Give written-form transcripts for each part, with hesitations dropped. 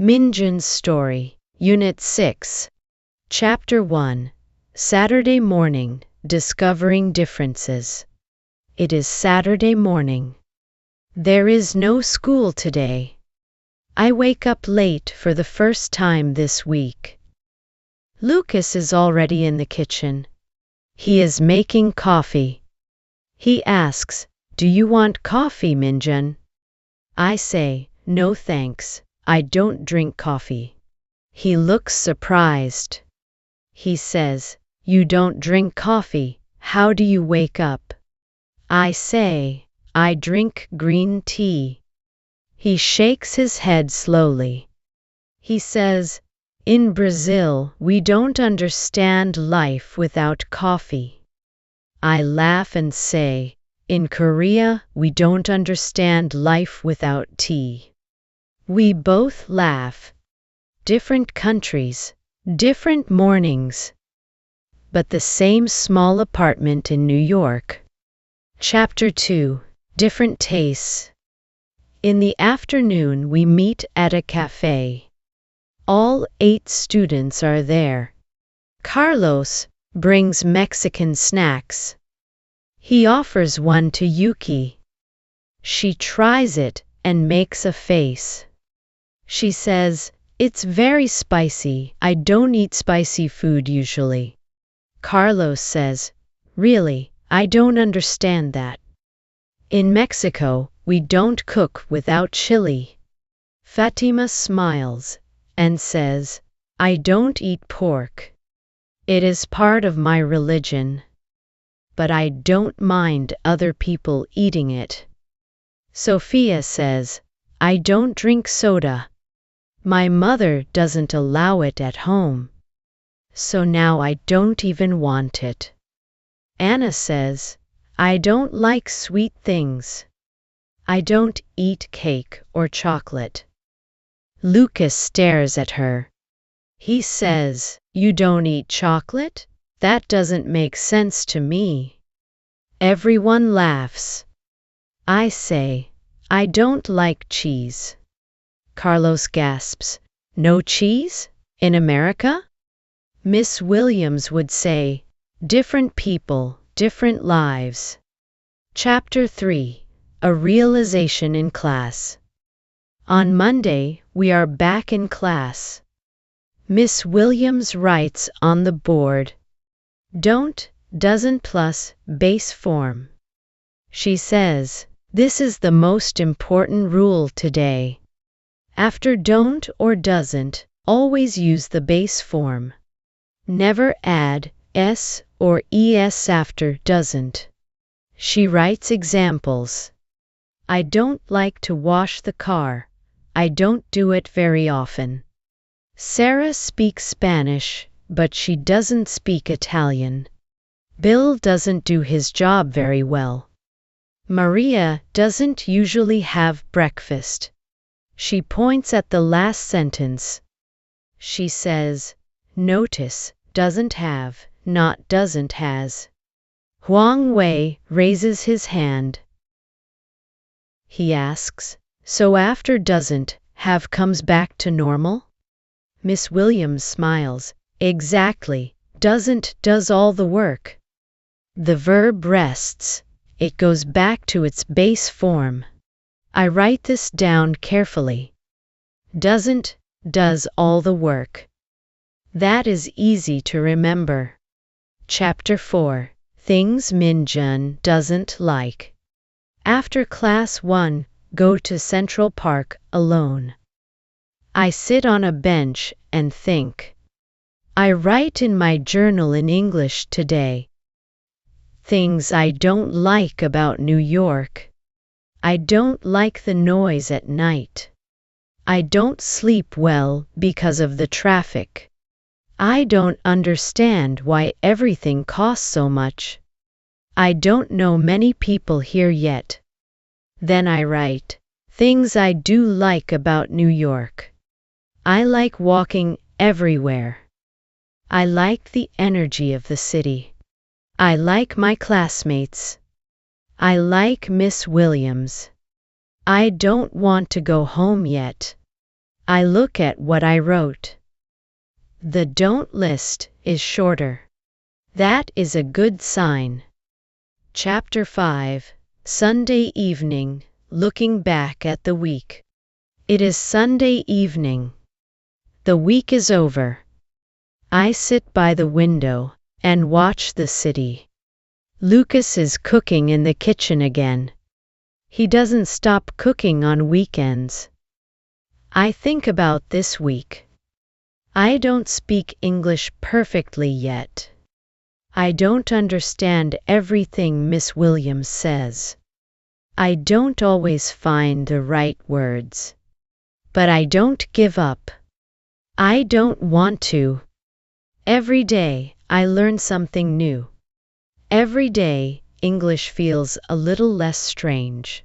Minjun's Story, Unit 6, Chapter 1, Saturday Morning, Discovering Differences. It is Saturday morning. There is no school today. I wake up late for the first time this week. Lucas is already in the kitchen. He is making coffee. He asks, "Do you want coffee, Minjun?" I say, "No thanks. I don't drink coffee." He looks surprised. He says, "You don't drink coffee, how do you wake up?" I say, "I drink green tea." He shakes his head slowly. He says, "In Brazil, we don't understand life without coffee." I laugh and say, "In Korea, we don't understand life without tea." We both laugh. Different countries, different mornings, but the same small apartment in New York. Chapter 2, Different Tastes. In the afternoon we meet at a cafe. All 8 students are there. Carlos brings Mexican snacks. He offers one to Yuki. She tries it and makes a face. She says, "It's very spicy. I don't eat spicy food usually." Carlos says, "Really, I don't understand that. In Mexico, we don't cook without chili." Fatima smiles and says, "I don't eat pork. It is part of my religion. But I don't mind other people eating it." Sophia says, "I don't drink soda. My mother doesn't allow it at home. So now I don't even want it." Anna says, "I don't like sweet things. I don't eat cake or chocolate." Lucas stares at her. He says, "You don't eat chocolate? That doesn't make sense to me." Everyone laughs. I say, "I don't like cheese." Carlos gasps, "No cheese? In America?" Miss Williams would say, "Different people, different lives." Chapter 3, A Realization in Class. On Monday, we are back in class. Miss Williams writes on the board, "Don't, doesn't plus, base form." She says, "This is the most important rule today. After don't or doesn't, always use the base form. Never add s or es after doesn't." She writes examples. "I don't like to wash the car. I don't do it very often." Sarah speaks Spanish, but she doesn't speak Italian. Bill doesn't do his job very well. Maria doesn't usually have breakfast. She points at the last sentence. She says, "Notice, doesn't have, not doesn't has." Huang Wei raises his hand. He asks, "So after doesn't have comes back to normal?" Miss Williams smiles, "Exactly, doesn't does all the work. The verb rests, it goes back to its base form." I write this down carefully. Doesn't does all the work. That is easy to remember. Chapter 4, Things Minjun doesn't like. After class 1, go to Central Park alone. I sit on a bench and think. I write in my journal in English today. Things I don't like about New York. I don't like the noise at night. I don't sleep well because of the traffic. I don't understand why everything costs so much. I don't know many people here yet. Then I write, things I do like about New York. I like walking everywhere. I like the energy of the city. I like my classmates. I like Miss Williams. I don't want to go home yet. I look at what I wrote. The don't list is shorter. That is a good sign. Chapter 5, Sunday Evening, Looking Back at the Week. It is Sunday evening. The week is over. I sit by the window and watch the city. Lucas is cooking in the kitchen again. He doesn't stop cooking on weekends. I think about this week. I don't speak English perfectly yet. I don't understand everything Miss Williams says. I don't always find the right words. But I don't give up. I don't want to. Every day, I learn something new. Every day, English feels a little less strange.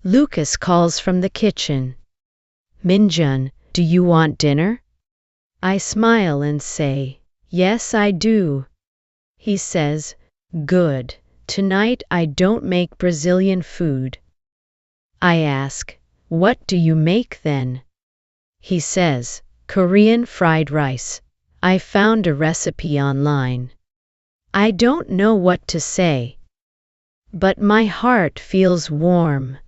Lucas calls from the kitchen. Minjun, do you want dinner? I smile and say, yes, I do. He says, good. Tonight I don't make Brazilian food. I ask, what do you make then? He says, Korean fried rice. I found a recipe online. I don't know what to say. But my heart feels warm.